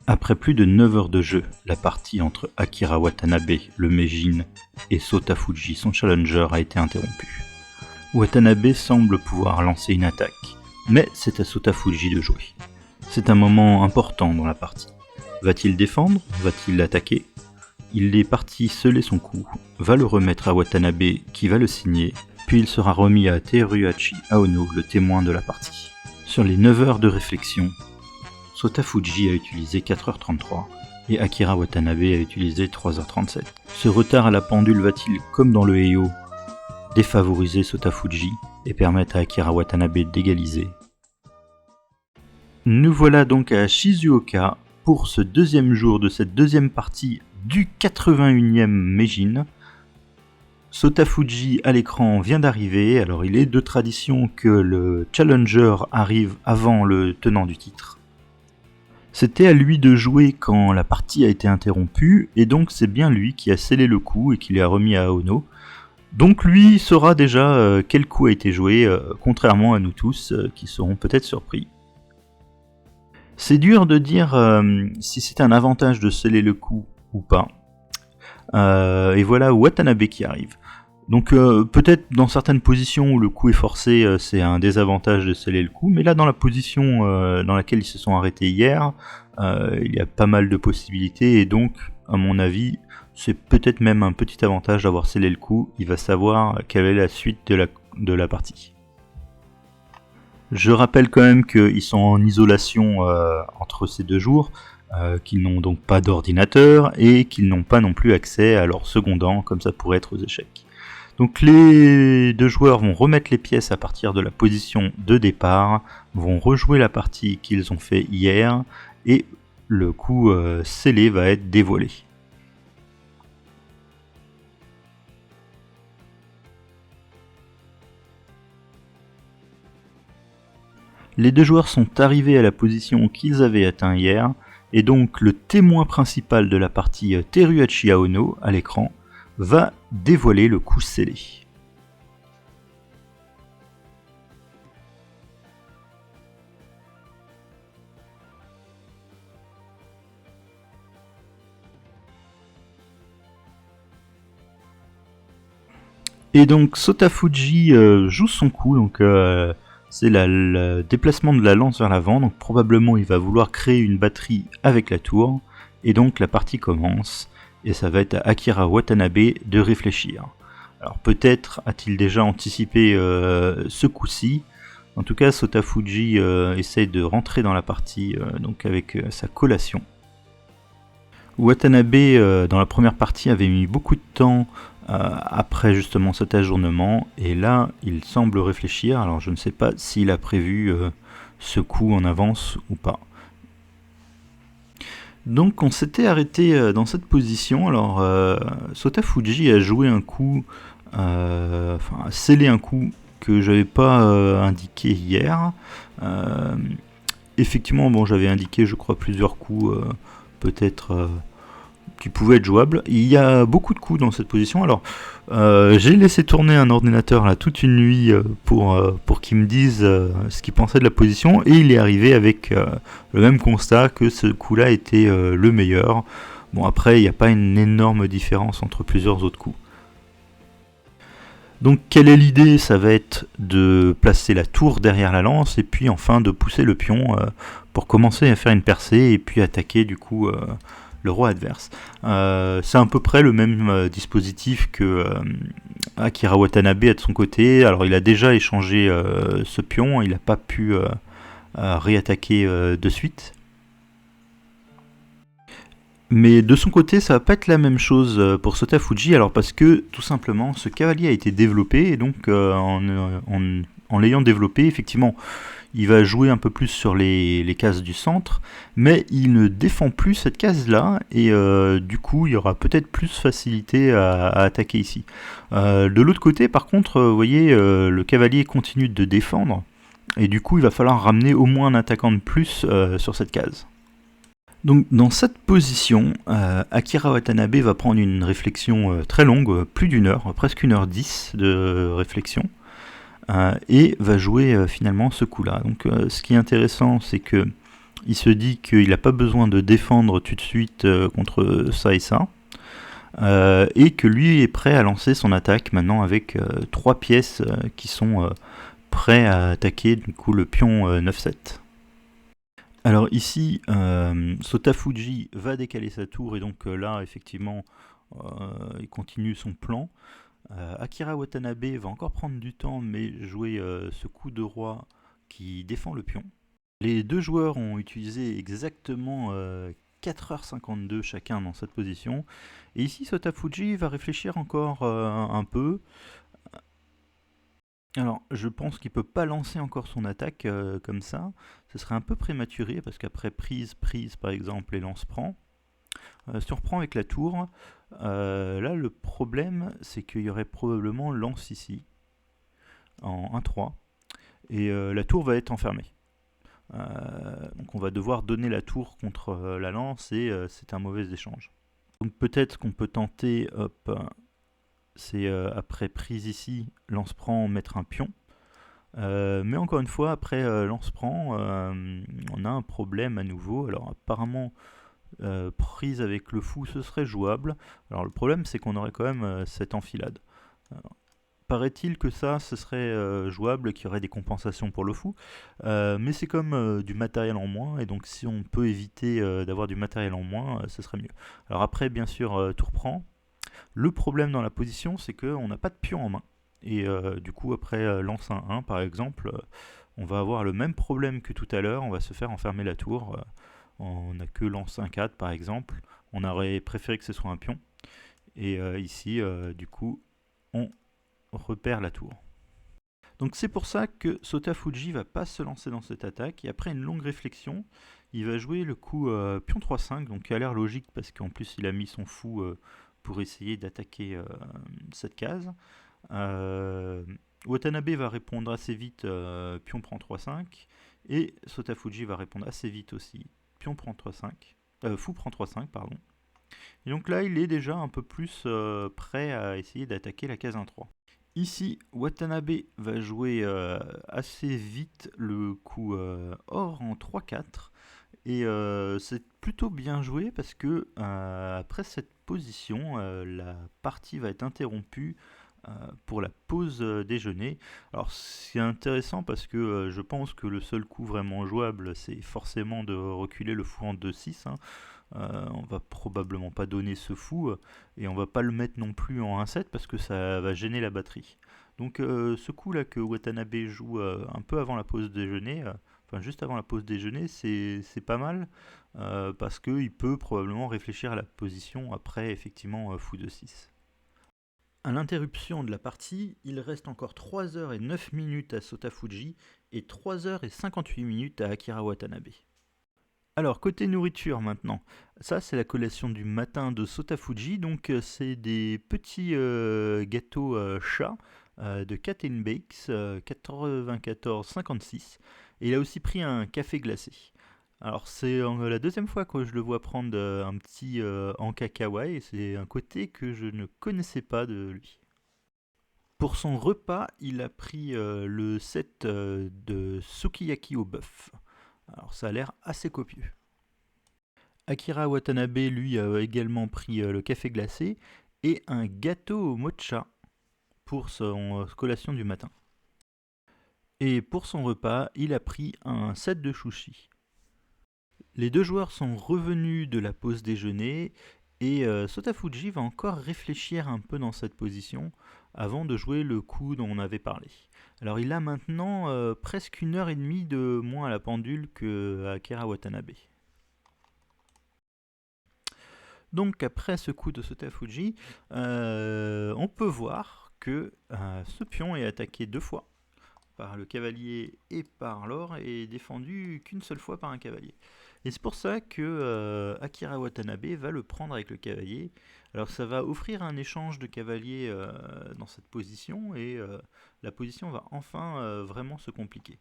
Après plus de 9 heures de jeu, la partie entre Akira Watanabe, le Meijin, et Sota Fuji, son challenger, a été interrompue. Watanabe semble pouvoir lancer une attaque, mais c'est à Sota Fuji de jouer. C'est un moment important dans la partie. Va-t-il défendre? Va-t-il attaquer? Il est parti sceller son coup, va le remettre à Watanabe qui va le signer, puis il sera remis à Teruhachi Aono, le témoin de la partie. Sur les 9 heures de réflexion, Sota Fuji a utilisé 4h33 et Akira Watanabe a utilisé 3h37. Ce retard à la pendule va-t-il, comme dans le Heiau, défavoriser Sota Fuji et permettre à Akira Watanabe d'égaliser? Nous voilà donc à Shizuoka pour ce deuxième jour de cette deuxième partie du 81e Meijin. Sota Fuji à l'écran vient d'arriver, alors il est de tradition que le challenger arrive avant le tenant du titre. C'était à lui de jouer quand la partie a été interrompue, et donc c'est bien lui qui a scellé le coup et qui l'a remis à Aono. Donc lui saura déjà quel coup a été joué, contrairement à nous tous qui seront peut-être surpris. C'est dur de dire si c'est un avantage de sceller le coup ou pas. Et voilà Watanabe qui arrive. Donc peut-être dans certaines positions où le coup est forcé, c'est un désavantage de sceller le coup, mais là dans la position dans laquelle ils se sont arrêtés hier, il y a pas mal de possibilités, et donc à mon avis c'est peut-être même un petit avantage d'avoir scellé le coup. Il va savoir quelle est la suite de la partie. Je rappelle quand même qu'ils sont en isolation entre ces 2 jours, qu'ils n'ont donc pas d'ordinateur et qu'ils n'ont pas non plus accès à leur secondant, comme ça pourrait être aux échecs. Donc les 2 joueurs vont remettre les pièces à partir de la position de départ, vont rejouer la partie qu'ils ont fait hier, et le coup scellé va être dévoilé. Les 2 joueurs sont arrivés à la position qu'ils avaient atteint hier, et donc le témoin principal de la partie, Teruhachi Aono, à l'écran, va dévoiler le coup scellé. Et donc Sota Fuji joue son coup, donc c'est le déplacement de la lance vers l'avant, donc probablement il va vouloir créer une batterie avec la tour, et donc la partie commence, et ça va être à Akira Watanabe de réfléchir. Alors peut-être a-t-il déjà anticipé ce coup-ci. En tout cas, Sota Fuji essaye de rentrer dans la partie donc avec sa collation. Watanabe dans la première partie avait mis beaucoup de temps après justement cet ajournement, et là il semble réfléchir. Alors je ne sais pas s'il a prévu ce coup en avance ou pas. Donc on s'était arrêté dans cette position. Alors Sota Fuji a joué un coup, a scellé un coup que j'avais pas indiqué hier. Effectivement, bon, j'avais indiqué je crois plusieurs coups peut-être qui pouvaient être jouables. Il y a beaucoup de coups dans cette position. Alors j'ai laissé tourner un ordinateur là toute une nuit pour qu'il me dise ce qu'il pensait de la position, et il est arrivé avec le même constat, que ce coup là était le meilleur. Bon, après il n'y a pas une énorme différence entre plusieurs autres coups. Donc quelle est l'idée? Ça va être de placer la tour derrière la lance, et puis enfin de pousser le pion pour commencer à faire une percée et puis attaquer du coup le roi adverse. C'est à peu près le même dispositif que Akira Watanabe a de son côté. Alors il a déjà échangé ce pion, il n'a pas pu réattaquer de suite. Mais de son côté, ça va pas être la même chose pour Sota Fuji, alors parce que tout simplement ce cavalier a été développé, et donc en l'ayant développé, effectivement, il va jouer un peu plus sur les cases du centre, mais il ne défend plus cette case-là, et du coup, il y aura peut-être plus facilité à attaquer ici. De l'autre côté, par contre, vous voyez, le cavalier continue de défendre, et du coup, il va falloir ramener au moins un attaquant de plus sur cette case. Donc dans cette position, Akira Watanabe va prendre une réflexion très longue, plus d'une heure, presque 1h10 de réflexion, et va jouer finalement ce coup-là. Donc ce qui est intéressant, c'est que Il se dit qu'il n'a pas besoin de défendre tout de suite contre ça et ça. Et que lui est prêt à lancer son attaque maintenant avec 3 pièces qui sont prêts à attaquer du coup le pion 9-7. Alors ici, Sotafuji va décaler sa tour et donc là effectivement il continue son plan. Akira Watanabe va encore prendre du temps mais jouer ce coup de roi qui défend le pion. Les deux joueurs ont utilisé exactement 4h52 chacun dans cette position. Et ici, Sotafuji va réfléchir encore un peu. Alors, je pense qu'il ne peut pas lancer encore son attaque comme ça. Ce serait un peu prématuré parce qu'après prise par exemple et lance-prend. Surprend avec la tour. Là, le problème, c'est qu'il y aurait probablement lance ici en 1-3. Et la tour va être enfermée. Donc on va devoir donner la tour contre la lance et c'est un mauvais échange. Donc peut-être qu'on peut tenter, hop, c'est après prise ici, lance prend, mettre un pion. Mais encore une fois, après lance prend, on a un problème à nouveau. Alors apparemment, prise avec le fou, ce serait jouable. Alors le problème, c'est qu'on aurait quand même cette enfilade. Paraît-il que ça, ce serait jouable, qu'il y aurait des compensations pour le fou, mais c'est comme du matériel en moins, et donc si on peut éviter d'avoir du matériel en moins, ce serait mieux. Alors après, bien sûr, tour prend. Le problème dans la position, c'est qu'on n'a pas de pion en main, et du coup, après lance 1-1, par exemple, on va avoir le même problème que tout à l'heure, on va se faire enfermer la tour, on n'a que lance 1-4, par exemple, on aurait préféré que ce soit un pion, et ici, du coup, on repère la tour. Donc c'est pour ça que Sotafuji va pas se lancer dans cette attaque, et après une longue réflexion, il va jouer le coup pion 3-5, donc qui a l'air logique parce qu'en plus il a mis son fou pour essayer d'attaquer cette case. Watanabe va répondre assez vite, pion prend 3-5, et Sotafuji va répondre assez vite aussi, pion prend 3-5, fou prend 3-5, pardon. Et donc là il est déjà un peu plus prêt à essayer d'attaquer la case 1-3. Ici, Watanabe va jouer assez vite le coup or en 3-4. Et c'est plutôt bien joué parce que après cette position, la partie va être interrompue pour la pause déjeuner. Alors c'est intéressant parce que je pense que le seul coup vraiment jouable, c'est forcément de reculer le fou en 2-6. Hein. On va probablement pas donner ce fou et on va pas le mettre non plus en 1-7 parce que ça va gêner la batterie. Donc ce coup là que Watanabe joue un peu avant la pause déjeuner, enfin juste avant la pause déjeuner, c'est pas mal parce qu'il peut probablement réfléchir à la position après effectivement fou de 6. À l'interruption de la partie, il reste encore 3h09 à Sotafuji et 3h58 à Akira Watanabe. Alors, côté nourriture maintenant, ça c'est la collation du matin de Sotafuji, donc c'est des petits gâteaux chats de Cat Bakes 94,56 et il a aussi pris un café glacé. Alors c'est la deuxième fois que je le vois prendre un petit Anka Kawaii et c'est un côté que je ne connaissais pas de lui. Pour son repas, il a pris le set de sukiyaki au bœuf. Alors ça a l'air assez copieux. Akira Watanabe, lui, a également pris le café glacé et un gâteau au mocha pour son collation du matin. Et pour son repas, il a pris un set de sushi. Les deux joueurs sont revenus de la pause déjeuner et Sotafuji va encore réfléchir un peu dans cette position avant de jouer le coup dont on avait parlé. Alors il a maintenant presque 1h30 de moins à la pendule que Akira Watanabe. Donc après ce coup de Sotafuji, on peut voir que ce pion est attaqué 2 fois par le cavalier et par l'or et défendu qu'une seule fois par un cavalier. Et c'est pour ça que Akira Watanabe va le prendre avec le cavalier. Alors ça va offrir un échange de cavaliers dans cette position et la position va enfin vraiment se compliquer.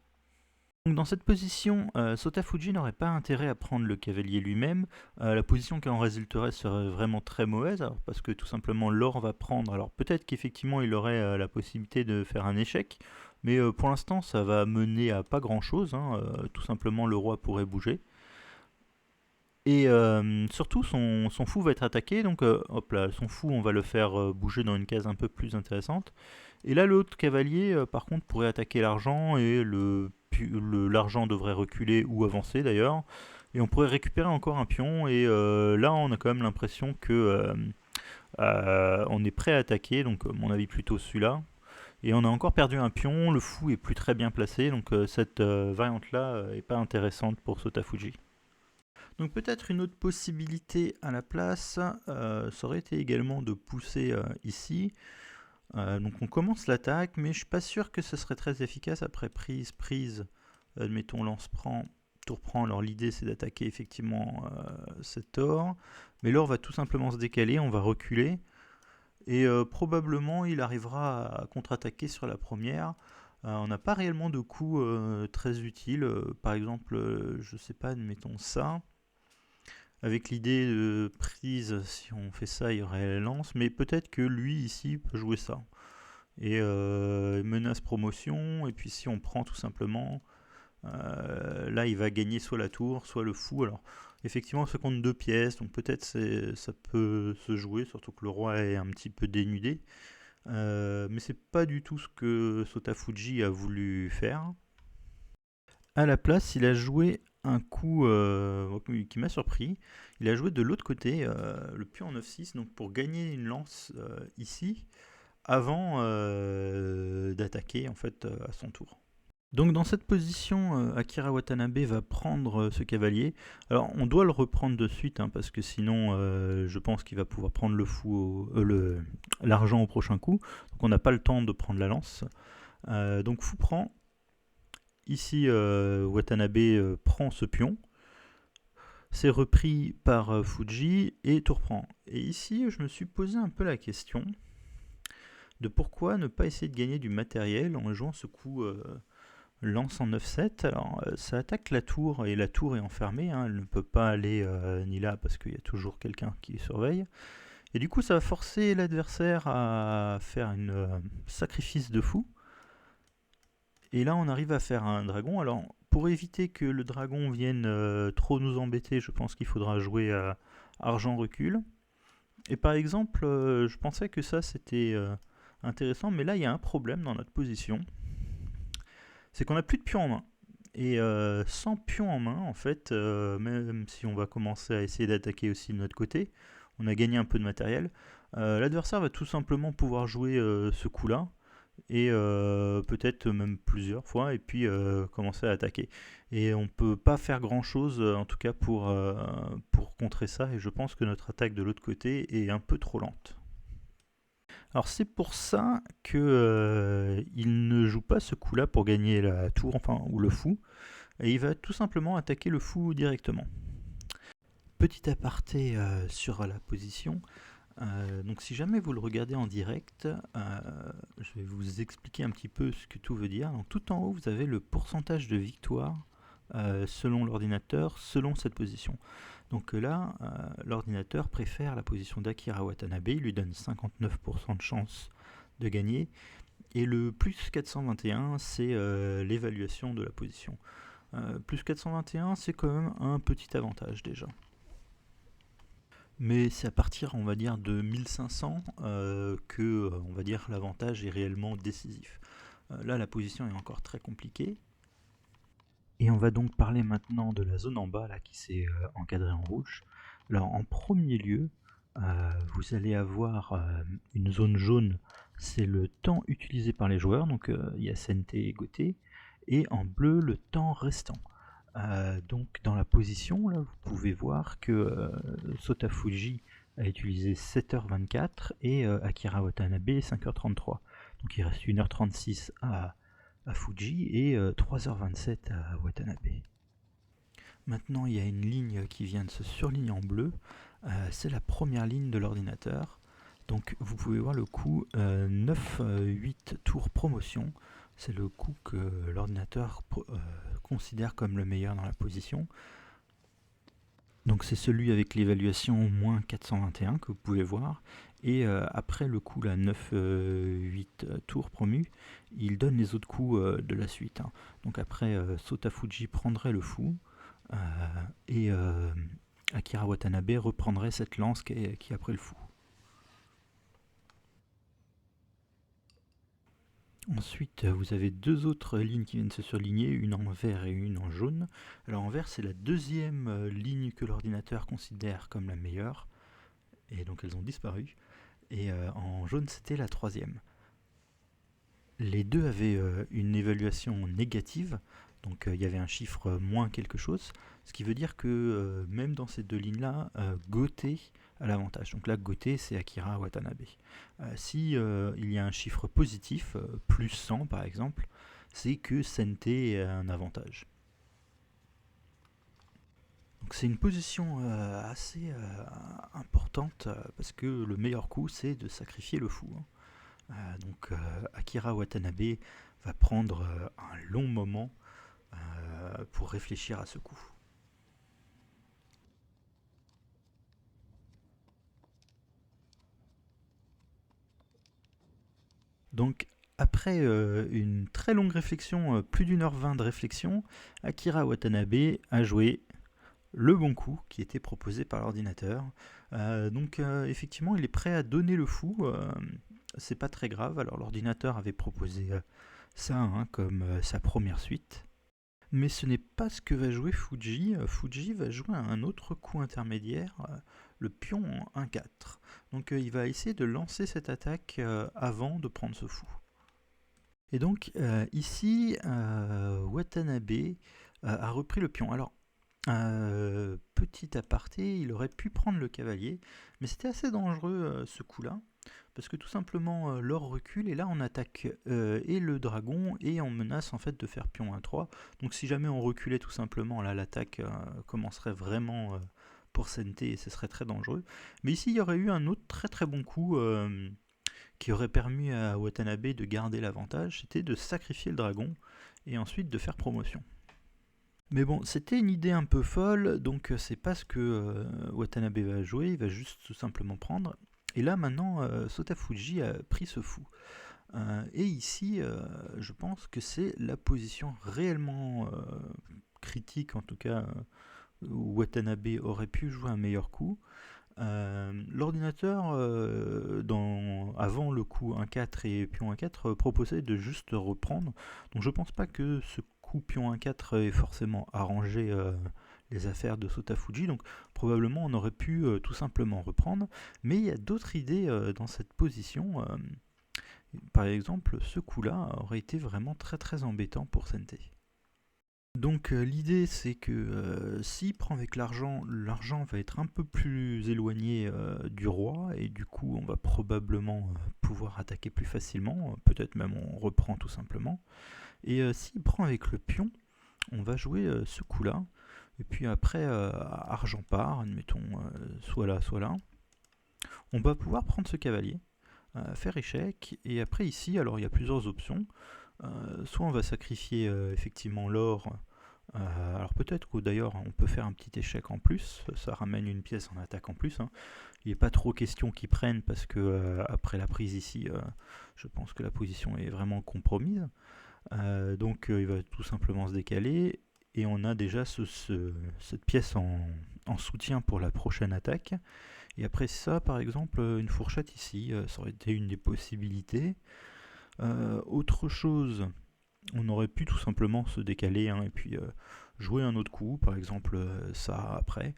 Donc dans cette position, Sotafuji n'aurait pas intérêt à prendre le cavalier lui-même. La position qui en résulterait serait vraiment très mauvaise, alors, parce que tout simplement l'or va prendre. Alors peut-être qu'effectivement il aurait la possibilité de faire un échec, mais pour l'instant ça va mener à pas grand-chose. Hein, tout simplement le roi pourrait bouger. Et surtout, son fou va être attaqué, donc hop là, son fou, on va le faire bouger dans une case un peu plus intéressante. Et là, l'autre cavalier, par contre, pourrait attaquer l'argent, et l'argent devrait reculer ou avancer d'ailleurs. Et on pourrait récupérer encore un pion, et là, on a quand même l'impression que on est prêt à attaquer, donc à mon avis plutôt celui-là. Et on a encore perdu un pion, le fou est plus très bien placé, donc cette variante-là est pas intéressante pour Sotafuji. Donc peut-être une autre possibilité à la place, ça aurait été également de pousser ici. Donc on commence l'attaque, mais je suis pas sûr que ce serait très efficace après prise, admettons lance prend, tour prend. Alors l'idée c'est d'attaquer effectivement cet or, mais l'or va tout simplement se décaler, on va reculer, et probablement il arrivera à contre-attaquer sur la première. On n'a pas réellement de coups très utiles, par exemple, je sais pas, admettons ça. Avec l'idée de prise, si on fait ça, il y aurait la lance, mais peut-être que lui ici peut jouer ça. Et menace promotion, et puis si on prend tout simplement, là il va gagner soit la tour, soit le fou. Alors effectivement, ça compte 2 pièces, donc peut-être ça peut se jouer, surtout que le roi est un petit peu dénudé. Mais c'est pas du tout ce que Sotafuji a voulu faire. À la place, il a joué un coup qui m'a surpris. Il a joué de l'autre côté, le pion en 9-6, donc pour gagner une lance ici, avant d'attaquer en fait à son tour. Donc dans cette position, Akira Watanabe va prendre ce cavalier. Alors on doit le reprendre de suite, hein, parce que sinon je pense qu'il va pouvoir prendre le fou, l'argent au prochain coup. Donc on n'a pas le temps de prendre la lance. Donc fou prend. Ici, Watanabe prend ce pion. C'est repris par Fuji et tour prend. Et ici, je me suis posé un peu la question de pourquoi ne pas essayer de gagner du matériel en jouant ce coup lance en 9-7. Alors, ça attaque la tour, et la tour est enfermée, hein, elle ne peut pas aller ni là parce qu'il y a toujours quelqu'un qui surveille. Et du coup, ça va forcer l'adversaire à faire un sacrifice de fou. Et là, on arrive à faire un dragon. Alors, pour éviter que le dragon vienne trop nous embêter, je pense qu'il faudra jouer à argent recul. Et par exemple, je pensais que ça c'était intéressant, mais là il y a un problème dans notre position. C'est qu'on n'a plus de pions en main. Et sans pions en main, en fait, même si on va commencer à essayer d'attaquer aussi de notre côté, on a gagné un peu de matériel. L'adversaire va tout simplement pouvoir jouer ce coup-là, et peut-être même plusieurs fois, et puis commencer à attaquer. Et on peut pas faire grand chose, en tout cas pour contrer ça, et je pense que notre attaque de l'autre côté est un peu trop lente. Alors c'est pour ça que il ne joue pas ce coup là pour gagner la tour, enfin, ou le fou, et il va tout simplement attaquer le fou directement. Petit aparté sur la position. Donc si jamais vous le regardez en direct, je vais vous expliquer un petit peu ce que tout veut dire. Donc tout en haut, vous avez le pourcentage de victoire selon l'ordinateur, selon cette position. Donc là, l'ordinateur préfère la position d'Akira Watanabe, il lui donne 59% de chance de gagner. Et le plus 421, c'est l'évaluation de la position. Plus 421, c'est quand même un petit avantage déjà. Mais c'est à partir, on va dire, de 1500 que, on va dire, l'avantage est réellement décisif. Là, la position est encore très compliquée. Et on va donc parler maintenant de la zone en bas, là, qui s'est encadrée en rouge. Alors, en premier lieu, vous allez avoir une zone jaune, c'est le temps utilisé par les joueurs, donc il y a CNT et Goté, et en bleu, le temps restant. Donc dans la position, là, vous pouvez voir que Sotafuji a utilisé 7h24 et Akira Watanabe 5h33. Donc il reste 1h36 à Fuji et 3h27 à Watanabe. Maintenant, il y a une ligne qui vient de se surligner en bleu. C'est la première ligne de l'ordinateur. Donc vous pouvez voir le coup 9-8 tours promotion. C'est le coup que l'ordinateur considère comme le meilleur dans la position. Donc c'est celui avec l'évaluation moins 421 que vous pouvez voir. Et après le coup là, 9-8 tours promus, il donne les autres coups de la suite. Donc après, Sotafuji prendrait le fou. Et Akira Watanabe reprendrait cette lance qui a pris le fou. Ensuite, vous avez deux autres lignes qui viennent se surligner, une en vert et une en jaune. Alors en vert, c'est la deuxième ligne que l'ordinateur considère comme la meilleure, et donc elles ont disparu. Et en jaune, c'était la troisième. Les deux avaient une évaluation négative, donc il y avait un chiffre moins quelque chose, ce qui veut dire que même dans ces deux lignes-là, Goté a l'avantage. Donc là, Goté, c'est Akira Watanabe. Si il y a un chiffre positif, plus 100 par exemple, c'est que Sente a un avantage. Donc c'est une position assez importante parce que le meilleur coup, c'est de sacrifier le fou. Donc Akira Watanabe va prendre un long moment pour réfléchir à ce coup. Donc après une très longue réflexion, plus d'1h20 de réflexion, Akira Watanabe a joué le bon coup qui était proposé par l'ordinateur. Donc effectivement, il est prêt à donner le fou. C'est pas très grave. Alors l'ordinateur avait proposé ça comme sa première suite. Mais ce n'est pas ce que va jouer Fuji. Fuji va jouer un autre coup intermédiaire, le pion en 1-4. Donc il va essayer de lancer cette attaque avant de prendre ce fou. Et donc ici, Watanabe a repris le pion. Alors, petit aparté, il aurait pu prendre le cavalier, mais c'était assez dangereux ce coup-là, parce que tout simplement l'or recule, et là on attaque et le dragon, et on menace en fait de faire pion 1-3. Donc si jamais on reculait tout simplement, là l'attaque commencerait vraiment pour Sente, et ce serait très dangereux. Mais ici il y aurait eu un autre très très bon coup qui aurait permis à Watanabe de garder l'avantage, c'était de sacrifier le dragon, et ensuite de faire promotion. Mais bon, c'était une idée un peu folle, donc c'est pas ce que Watanabe va jouer, il va juste tout simplement prendre. Et là maintenant, Sotafuji a pris ce fou. Et ici, je pense que c'est la position réellement critique, en tout cas, où Watanabe aurait pu jouer un meilleur coup. L'ordinateur, avant le coup 1-4 et pion 1-4, proposait de juste reprendre. Donc je pense pas que ce coup pion 1-4 ait forcément arrangé les affaires de Sotafuji. Donc probablement on aurait pu tout simplement reprendre. Mais il y a d'autres idées dans cette position. Par exemple, ce coup-là aurait été vraiment très très embêtant pour Sente. Donc l'idée c'est que s'il prend avec l'argent, l'argent va être un peu plus éloigné du roi, et du coup on va probablement pouvoir attaquer plus facilement, peut-être même on reprend tout simplement. Et s'il prend avec le pion, on va jouer ce coup-là, et puis après argent part, admettons soit là, soit là. On va pouvoir prendre ce cavalier, faire échec, et après ici, alors il y a plusieurs options. Soit on va sacrifier effectivement l'or. Alors peut-être que d'ailleurs on peut faire un petit échec en plus, ça ramène une pièce en attaque en plus. Il n'est pas trop question qu'ils prennent parce que après la prise ici, je pense que la position est vraiment compromise. Donc il va tout simplement se décaler, et on a déjà cette pièce en soutien pour la prochaine attaque. Et après ça, par exemple, une fourchette ici, ça aurait été une des possibilités. Autre chose, on aurait pu tout simplement se décaler et puis jouer un autre coup, par exemple ça après.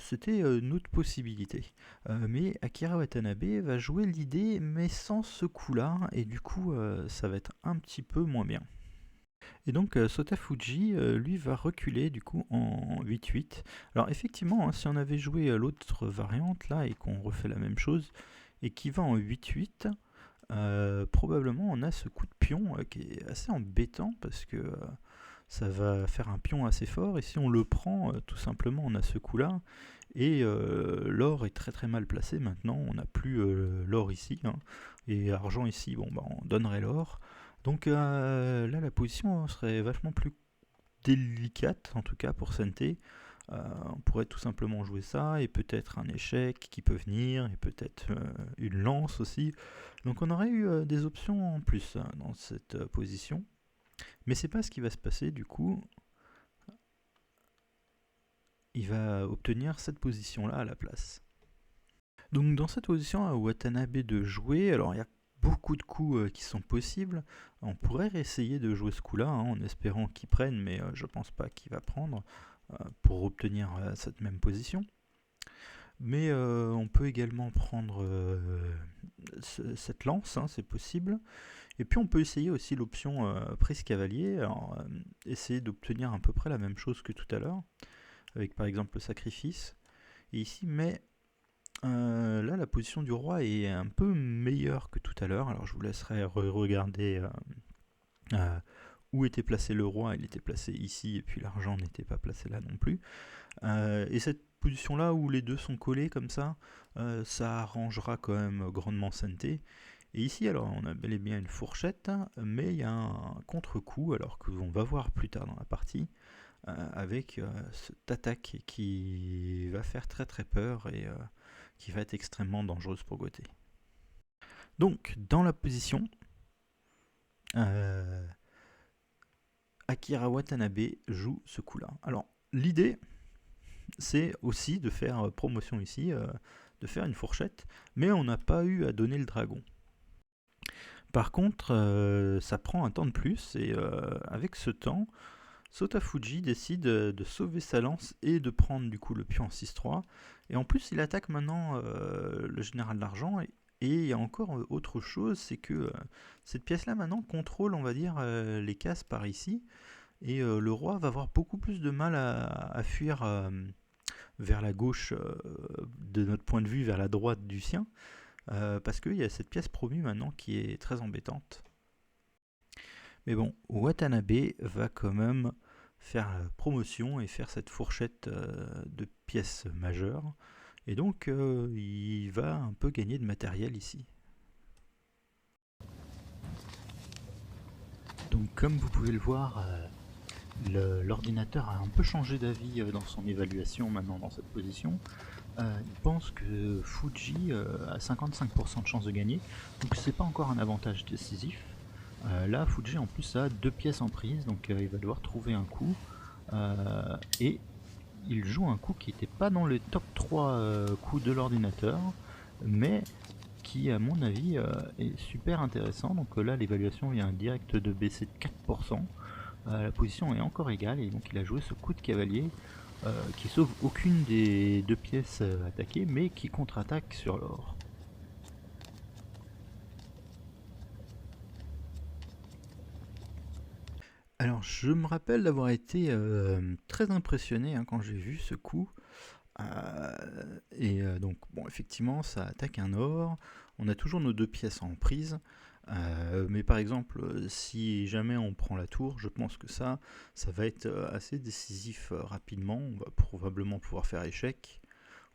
C'était une autre possibilité. Mais Akira Watanabe va jouer l'idée, mais sans ce coup-là, et du coup ça va être un petit peu moins bien. Et donc Sotafuji, lui, va reculer du coup en 8-8. Alors effectivement, si on avait joué l'autre variante là, et qu'on refait la même chose, et qui va en 8-8, probablement on a ce coup de pion qui est assez embêtant, parce que ça va faire un pion assez fort, et si on le prend, tout simplement on a ce coup là, et l'or est très très mal placé maintenant, on n'a plus l'or ici, et argent ici, bon bah on donnerait l'or. Donc là la position serait vachement plus délicate, en tout cas pour Sente. On pourrait tout simplement jouer ça, et peut-être un échec qui peut venir, et peut-être une lance aussi. Donc on aurait eu des options en plus dans cette position. Mais c'est pas ce qui va se passer du coup. il va obtenir cette position-là à la place. Donc dans cette position à Watanabe de jouer, alors il y a beaucoup de coups qui sont possibles. On pourrait essayer de jouer ce coup-là en espérant qu'il prenne, mais je pense pas qu'il va prendre pour obtenir cette même position. Mais on peut également prendre cette lance, c'est possible. Et puis on peut essayer aussi l'option prise cavalier, alors essayer d'obtenir à peu près la même chose que tout à l'heure, avec par exemple le sacrifice. Et ici, mais là la position du roi est un peu meilleure que tout à l'heure, alors je vous laisserai regarder où était placé le roi. Il était placé ici, et puis l'argent n'était pas placé là non plus. Et cette position là où les deux sont collés comme ça arrangera quand même grandement Sente. Et ici, alors, on a bel et bien une fourchette, mais il y a un contre-coup, alors que l'on va voir plus tard dans la partie, avec cette attaque qui va faire très très peur et qui va être extrêmement dangereuse pour Goté. Donc, dans la position, Akira Watanabe joue ce coup-là. Alors, l'idée, c'est aussi de faire promotion ici, de faire une fourchette, mais on n'a pas eu à donner le dragon. Par contre, ça prend un temps de plus, et avec ce temps, Sotafuji décide de sauver sa lance et de prendre du coup le pion en 6-3. Et en plus, il attaque maintenant le général d'argent. Et il y a encore autre chose, c'est que cette pièce-là maintenant contrôle, on va dire, les cases par ici. Et le roi va avoir beaucoup plus de mal à fuir vers la gauche de notre point de vue, vers la droite du sien. Parce qu'il y a cette pièce promue maintenant qui est très embêtante. Mais bon, Watanabe va quand même faire promotion et faire cette fourchette de pièces majeures. Et donc, il va un peu gagner de matériel ici. Donc, comme vous pouvez le voir, l'ordinateur a un peu changé d'avis dans son évaluation maintenant dans cette position. Il pense que Fuji a 55% de chance de gagner, donc c'est pas encore un avantage décisif. Là, Fuji en plus a 2 pièces en prise, donc il va devoir trouver un coup. Et il joue un coup qui n'était pas dans le top 3 coups de l'ordinateur, mais qui à mon avis est super intéressant. Donc là l'évaluation vient direct de baisser de 4%. La position est encore égale et donc il a joué ce coup de cavalier qui sauve aucune des 2 pièces attaquées, mais qui contre-attaque sur l'or. Alors je me rappelle d'avoir été très impressionné quand j'ai vu ce coup. Donc bon, effectivement ça attaque un or, on a toujours nos 2 pièces en prise, mais par exemple si jamais on prend la tour, je pense que ça va être assez décisif rapidement. On va probablement pouvoir faire échec,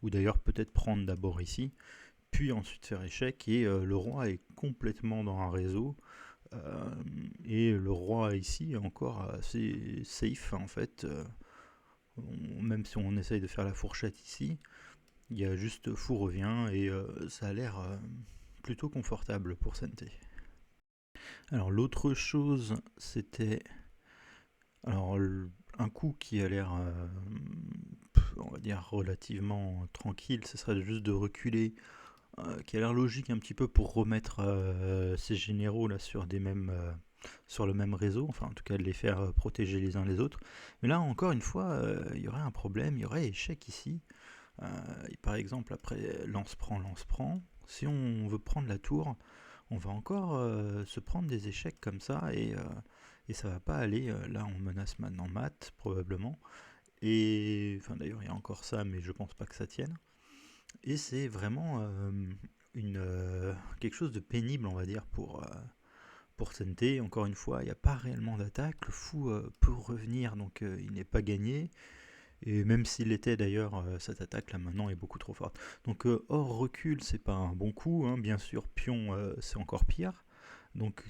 ou d'ailleurs peut-être prendre d'abord ici, puis ensuite faire échec, et le roi est complètement dans un réseau, et le roi ici est encore assez safe en fait. Même si on essaye de faire la fourchette ici, il y a juste fou revient et ça a l'air plutôt confortable pour Sente. Alors l'autre chose, c'était alors un coup qui a l'air on va dire relativement tranquille, ce serait juste de reculer, qui a l'air logique un petit peu pour remettre ces généraux là sur des mêmes sur le même réseau, enfin en tout cas de les faire protéger les uns les autres. Mais là encore une fois, il y aurait un problème, il y aurait échec ici. Et par exemple après lance-prend. Si on veut prendre la tour, on va encore se prendre des échecs comme ça et ça va pas aller. Là on menace maintenant mat probablement. Et enfin d'ailleurs il y a encore ça, mais je pense pas que ça tienne. Et c'est vraiment quelque chose de pénible, on va dire, pour Sente. Encore une fois, il n'y a pas réellement d'attaque. Le fou peut revenir, donc il n'est pas gagné. Et même s'il était d'ailleurs, cette attaque là maintenant est beaucoup trop forte. Donc hors recul, c'est pas un bon coup, bien sûr, pion c'est encore pire. Donc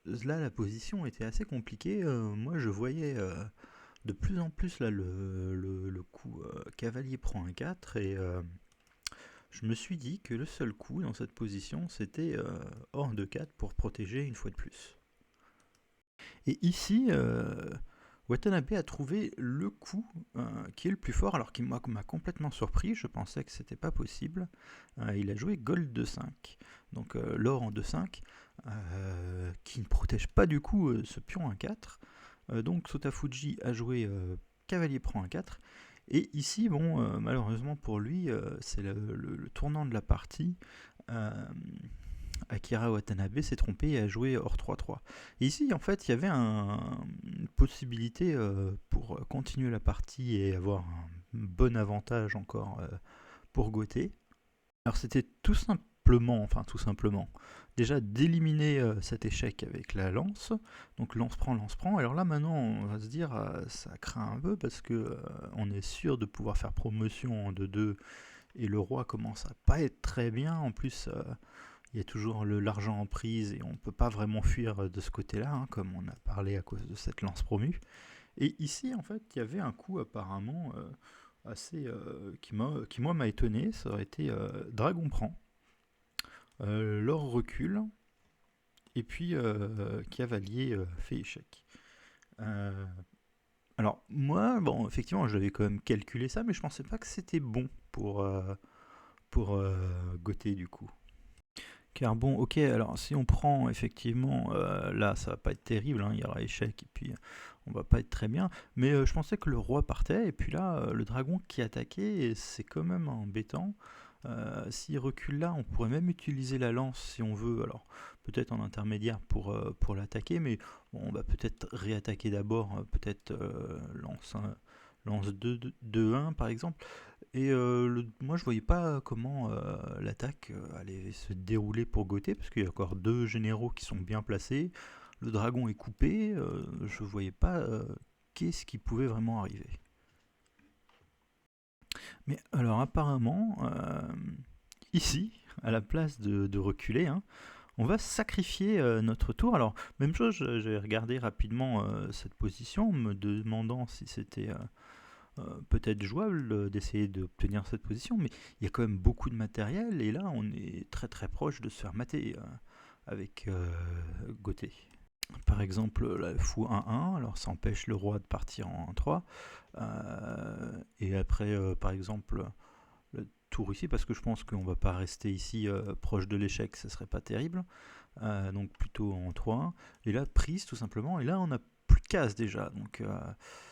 là, la position était assez compliquée. Moi, je voyais de plus en plus là le coup cavalier prend un 4 et je me suis dit que le seul coup dans cette position c'était hors de 4 pour protéger une fois de plus. Et ici, Watanabe a trouvé le coup qui est le plus fort, alors qu'il m'a complètement surpris, je pensais que c'était pas possible. Il a joué Gold de 5, donc l'or en 2-5, qui ne protège pas du coup ce pion 1-4. Donc Sotafuji a joué cavalier prend 1-4. Et ici, bon, malheureusement pour lui, c'est le tournant de la partie. Euh, Akira Watanabe s'est trompé et a joué hors 3-3. Et ici, en fait, il y avait une possibilité pour continuer la partie et avoir un bon avantage encore pour Gauthier. Alors c'était tout simplement, déjà d'éliminer cet échec avec la lance. Donc lance prend. Alors là maintenant on va se dire ça craint un peu parce que on est sûr de pouvoir faire promotion en 2-2 et le roi commence à pas être très bien. En plus il y a toujours l'argent en prise et on peut pas vraiment fuir de ce côté-là, hein, comme on a parlé à cause de cette lance promue. Et ici en fait il y avait un coup apparemment assez qui moi m'a étonné, ça aurait été dragon prend. L'or recule, et puis cavalier fait échec. Euh, alors moi, bon, effectivement, j'avais quand même calculé ça, mais je pensais pas que c'était bon pour Gauthier du coup. Car bon, ok, alors si on prend effectivement, là ça va pas être terrible, hein, il y aura échec et puis on va pas être très bien, mais je pensais que le roi partait et puis là le dragon qui attaquait, et c'est quand même embêtant. S'il recule là, on pourrait même utiliser la lance si on veut, alors peut-être en intermédiaire pour l'attaquer, mais bon, on va peut-être réattaquer d'abord, peut-être lance 2-1 par exemple. Et moi, je voyais pas comment l'attaque allait se dérouler pour Gauthier, parce qu'il y a encore deux généraux qui sont bien placés. Le dragon est coupé. Je voyais pas qu'est-ce qui pouvait vraiment arriver. Mais alors, apparemment, ici, à la place de reculer, hein, on va sacrifier notre tour. Alors, même chose, j'ai regardé rapidement cette position, me demandant si c'était peut-être jouable d'essayer d'obtenir cette position, mais il y a quand même beaucoup de matériel, et là on est très très proche de se faire mater avec Gauthier. Par exemple, la fou 1-1, alors ça empêche le roi de partir en 1-3, et après par exemple le tour ici, parce que je pense qu'on va pas rester ici proche de l'échec, ce serait pas terrible, donc plutôt en 3-1, et là prise tout simplement, et là on a plus de cases déjà, donc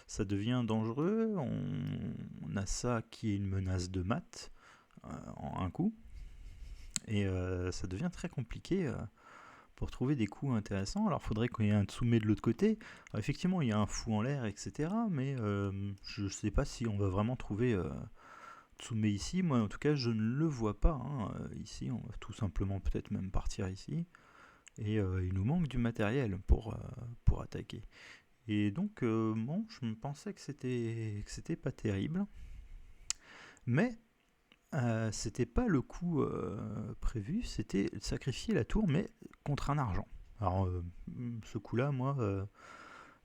ça devient dangereux. On a ça qui est une menace de mat en un coup, et ça devient très compliqué pour trouver des coups intéressants. Alors il faudrait qu'il y ait un Tsume de l'autre côté. Alors, effectivement il y a un fou en l'air, etc., mais je ne sais pas si on va vraiment trouver Tsume ici. Moi en tout cas je ne le vois pas, hein. Ici on va tout simplement peut-être même partir ici, et il nous manque du matériel pour attaquer. Et donc, bon, je me pensais que c'était pas terrible, mais c'était pas le coup prévu, c'était sacrifier la tour, mais contre un argent. Alors, ce coup-là, moi,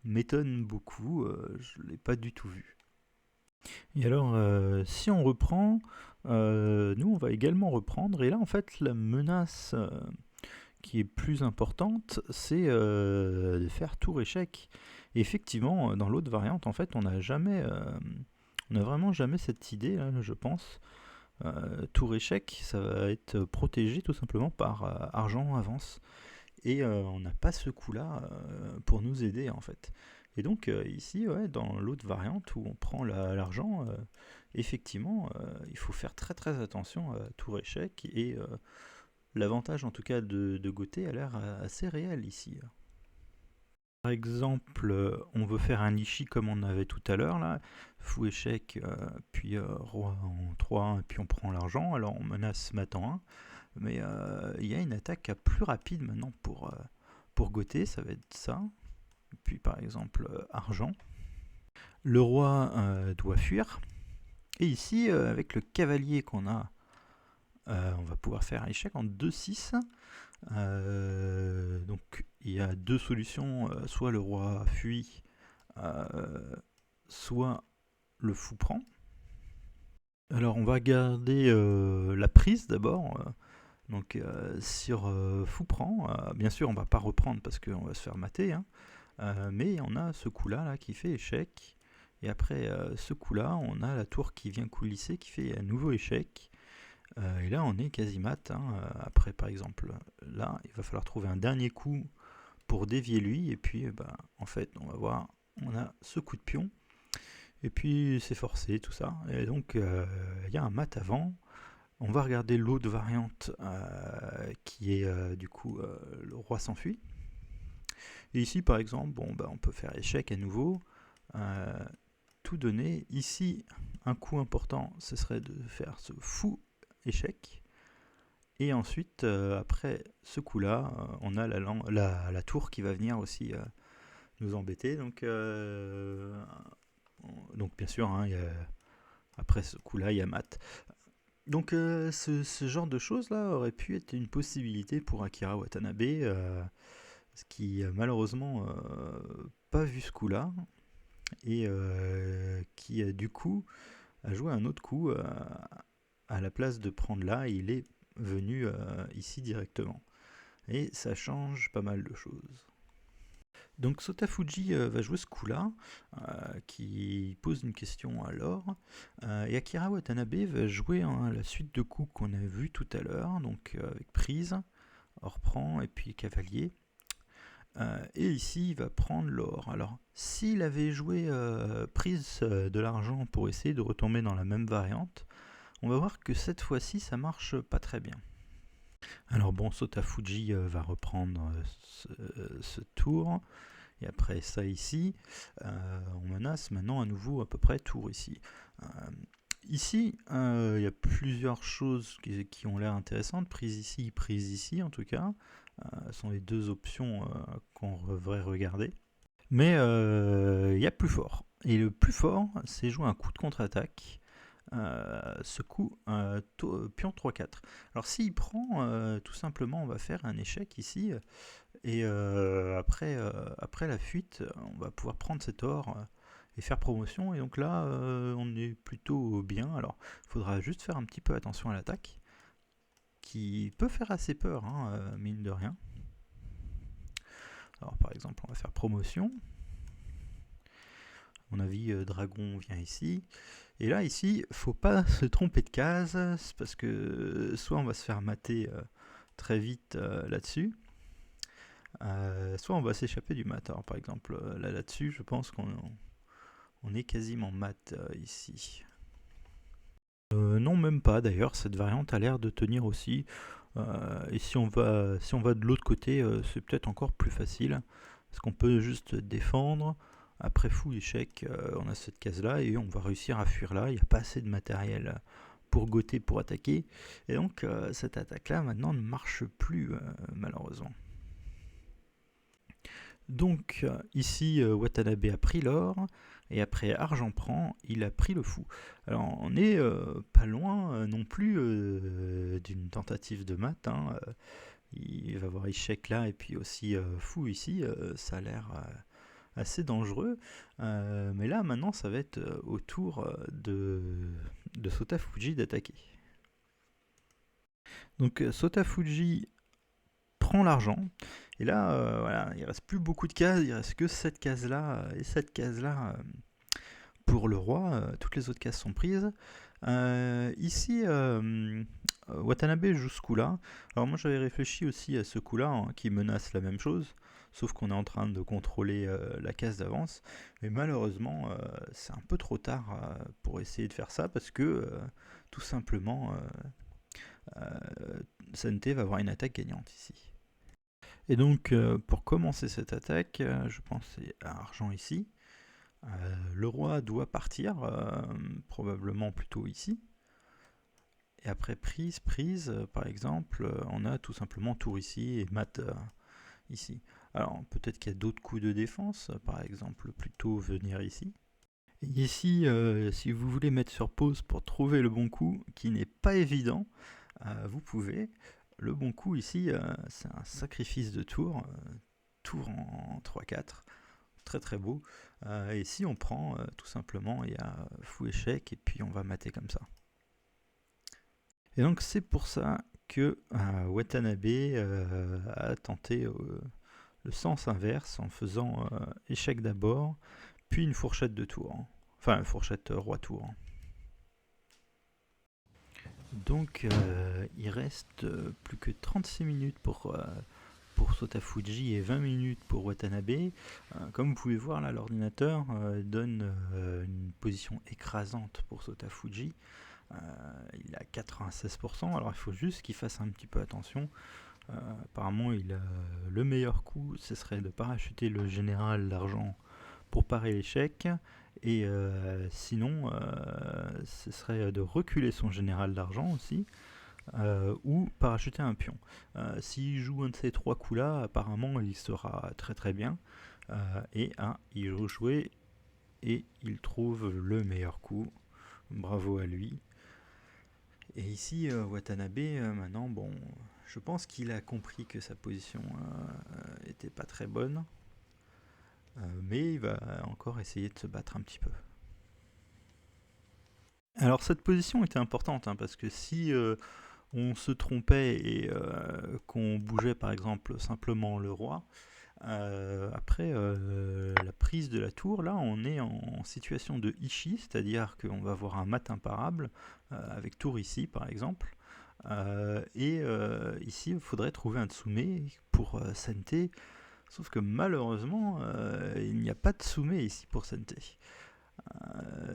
m'étonne beaucoup, je l'ai pas du tout vu. Et alors, si on reprend, nous, on va également reprendre, et là, en fait, la menace qui est plus importante, c'est de faire tour échec. Et effectivement, dans l'autre variante, en fait, on n'a vraiment jamais cette idée, là, je pense. Tour échec, ça va être protégé tout simplement par argent avance. Et on n'a pas ce coup-là pour nous aider, en fait. Et donc ici, ouais, dans l'autre variante où on prend l'argent, effectivement, il faut faire très très attention à tour échec, et l'avantage en tout cas de Gauthier a l'air assez réel ici. Par exemple, on veut faire un Nishi comme on avait tout à l'heure, là, fou échec, puis roi en 3, et puis on prend l'argent, alors on menace mat en 1, mais il y a une attaque plus rapide maintenant pour Gauthier, ça va être ça, puis par exemple argent. Le roi doit fuir, et ici, avec le cavalier qu'on a, on va pouvoir faire un échec en 2-6. Donc il y a deux solutions, soit le roi fuit, soit le fou prend. Alors on va garder la prise d'abord. Donc sur fou prend, bien sûr on va pas reprendre parce qu'on va se faire mater, hein. mais on a ce coup là qui fait échec, et après ce coup là on a la tour qui vient coulisser qui fait un nouveau échec, et là on est quasi mat, hein. Après par exemple là il va falloir trouver un dernier coup pour dévier lui, et puis en fait on va voir, on a ce coup de pion, et puis c'est forcé tout ça, et donc il y a un mat avant. On va regarder l'autre variante qui est du coup le roi s'enfuit. Et ici par exemple, bon, on peut faire échec à nouveau, tout donner. Ici, un coup important, ce serait de faire ce fou échec. Et ensuite, après ce coup-là, on a la tour qui va venir aussi nous embêter. Donc bien sûr, hein, après ce coup-là, il y a mat. Donc ce genre de choses-là aurait pu être une possibilité pour Akira Watanabe, ce qui malheureusement pas vu ce coup-là, et qui du coup a joué un autre coup à la place de prendre là, il est venu ici directement. Et ça change pas mal de choses. Donc Sotafuji va jouer ce coup-là, qui pose une question à l'or, et Akira Watanabe va jouer la suite de coups qu'on a vu tout à l'heure, donc avec prise, or prend, et puis cavalier. Et ici, il va prendre l'or. Alors, s'il avait joué prise de l'argent pour essayer de retomber dans la même variante, on va voir que cette fois-ci, ça marche pas très bien. Alors bon, Sotafuji va reprendre ce tour. Et après ça ici, on menace maintenant à nouveau à peu près tour ici. Ici, il y a plusieurs choses qui ont l'air intéressantes. Prise ici en tout cas. Sont les deux options qu'on devrait regarder. Mais il y a plus fort. Et le plus fort, c'est jouer un coup de contre-attaque. Ce coup, pion 3-4. Alors s'il prend, tout simplement, on va faire un échec ici. Et après la fuite, on va pouvoir prendre cet or et faire promotion. Et donc là, on est plutôt bien. Alors, il faudra juste faire un petit peu attention à l'attaque, qui peut faire assez peur, hein, mine de rien. Alors par exemple, on va faire promotion. À mon avis, dragon vient ici. Et là, ici, faut pas se tromper de case, parce que soit on va se faire mater très vite là-dessus, soit on va s'échapper du mat. Alors par exemple, là-dessus, je pense qu'on est quasiment mat ici. Non, même pas d'ailleurs, cette variante a l'air de tenir aussi. Et si on va de l'autre côté, c'est peut-être encore plus facile, parce qu'on peut juste défendre. Après fou échec, on a cette case là et on va réussir à fuir là. Il n'y a pas assez de matériel pour goter, pour attaquer. Et donc cette attaque là maintenant ne marche plus malheureusement. Donc ici Watanabe a pris l'or, et après argent prend, il a pris le fou. Alors on est pas loin non plus d'une tentative de mat, hein. Il va avoir échec là et puis aussi fou ici, ça a l'air assez dangereux. Mais là maintenant ça va être au tour de Sotafuji d'attaquer. Donc Sotafuji prend l'argent, et là voilà, il reste plus beaucoup de cases, il reste que cette case là et cette case là pour le roi, toutes les autres cases sont prises. Ici Watanabe joue ce coup là. Alors moi j'avais réfléchi aussi à ce coup là, hein, qui menace la même chose, sauf qu'on est en train de contrôler la case d'avance, mais malheureusement c'est un peu trop tard pour essayer de faire ça, parce que tout simplement Sente va avoir une attaque gagnante ici. Et donc pour commencer cette attaque, je pense c'est à argent ici. Le roi doit partir, probablement plutôt ici. Et après prise, par exemple, on a tout simplement tour ici et mat ici. Alors peut-être qu'il y a d'autres coups de défense, par exemple plutôt venir ici. Et ici, si vous voulez mettre sur pause pour trouver le bon coup, qui n'est pas évident, vous pouvez. Le bon coup ici, c'est un sacrifice de tour, tour en 3-4, très très beau. Et si on prend, tout simplement, il y a fou échec, et puis on va mater comme ça. Et donc c'est pour ça que Watanabe a tenté le sens inverse en faisant échec d'abord, puis une fourchette de tour. Enfin, une fourchette roi-tour. Donc, il reste plus que 36 minutes pour Sotafuji et 20 minutes pour Watanabe. Comme vous pouvez voir là, l'ordinateur donne une position écrasante pour Sotafuji. Il est à 96%, alors il faut juste qu'il fasse un petit peu attention. Apparemment, le meilleur coup, ce serait de parachuter le général d'argent pour parer l'échec. Et sinon, ce serait de reculer son général d'argent aussi, ou parachuter un pion. S'il joue un de ces trois coups-là, apparemment, il sera très très bien. Il joue jouer et il trouve le meilleur coup. Bravo à lui. Et ici, Watanabe, maintenant, bon, je pense qu'il a compris que sa position était pas très bonne. Mais il va encore essayer de se battre un petit peu. Alors cette position était importante, hein, parce que si on se trompait et qu'on bougeait par exemple simplement le roi, après la prise de la tour, là on est en situation de Ishi, c'est-à-dire qu'on va avoir un mat imparable, avec tour ici par exemple, ici il faudrait trouver un Tsume pour Sente. Sauf que malheureusement, il n'y a pas de Tsume ici pour Sente.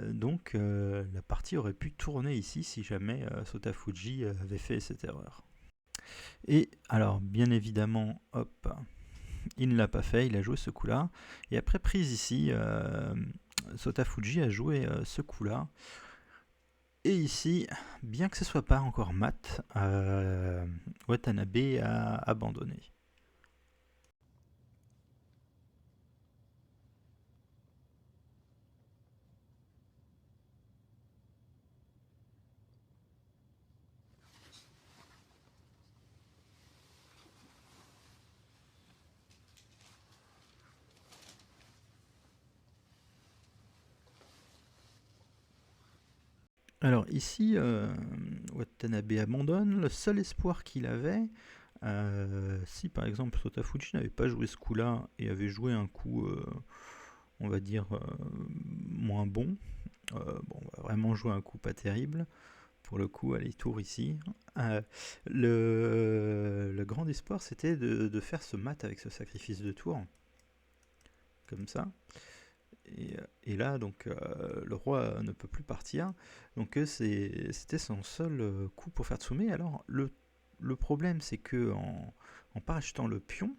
Donc la partie aurait pu tourner ici si jamais Sotafuji avait fait cette erreur. Et alors, bien évidemment, hop, il ne l'a pas fait, il a joué ce coup-là. Et après prise ici, Sotafuji a joué ce coup-là. Et ici, bien que ce soit pas encore mat, Watanabe a abandonné. Alors ici, Watanabe abandonne. Le seul espoir qu'il avait, si par exemple Sotafuji n'avait pas joué ce coup-là et avait joué un coup, on va dire, moins bon, on va vraiment jouer un coup pas terrible, pour le coup, allez, tour ici. Le grand espoir, c'était de faire ce mat avec ce sacrifice de tour, comme ça. Et là, donc, le roi ne peut plus partir. Donc, c'était son seul coup pour faire Tsume. Alors, le problème, c'est que en parachutant le pion,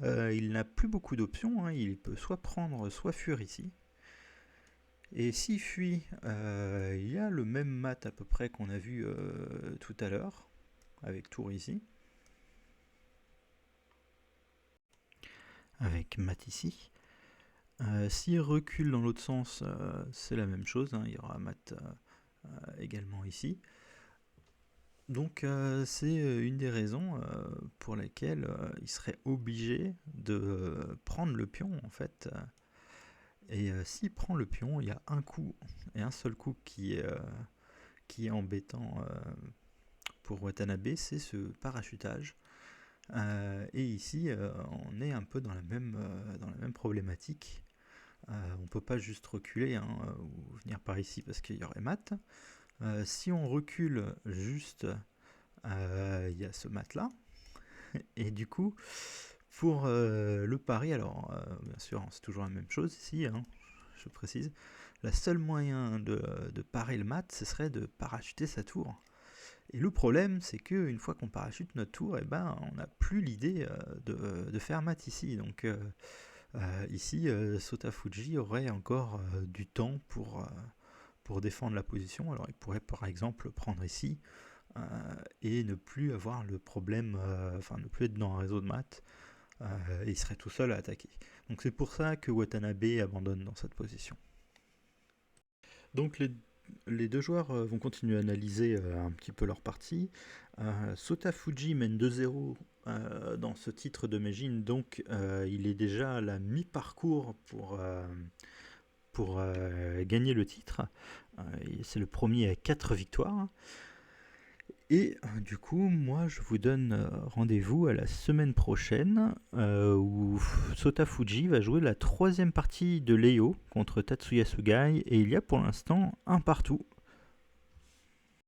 il n'a plus beaucoup d'options. Hein. Il peut soit prendre, soit fuir ici. Et s'il fuit, il y a le même mat à peu près qu'on a vu tout à l'heure, avec tour ici. Avec mat ici. S'il recule dans l'autre sens, c'est la même chose, hein, il y aura mat également ici. Donc c'est une des raisons pour lesquelles il serait obligé de prendre le pion en fait. Et s'il prend le pion, il y a un coup, et un seul coup qui est embêtant pour Watanabe, c'est ce parachutage. Et ici, on est un peu dans la même problématique. On ne peut pas juste reculer hein, ou venir par ici parce qu'il y aurait mat. Si on recule juste, il y a ce mat là. Et du coup, pour le pari, alors bien sûr, c'est toujours la même chose ici, hein, je précise. Le seul moyen de parer le mat, ce serait de parachuter sa tour. Et le problème, c'est qu'une fois qu'on parachute notre tour, eh ben, on n'a plus l'idée de faire mat ici. Donc ici, Sotafuji aurait encore du temps pour défendre la position. Alors il pourrait par exemple prendre ici et ne plus avoir le problème, enfin ne plus être dans un réseau de maths, et il serait tout seul à attaquer. Donc c'est pour ça que Watanabe abandonne dans cette position. Donc les deux joueurs vont continuer à analyser un petit peu leur partie. Sotafuji mène 2-0 dans ce titre de Meijin, donc il est déjà à la mi-parcours pour gagner le titre. C'est le premier à 4 victoires. Et du coup, moi je vous donne rendez-vous à la semaine prochaine où Sota Fuji va jouer la troisième partie de Leo contre Tatsuya Sugai et il y a pour l'instant un partout.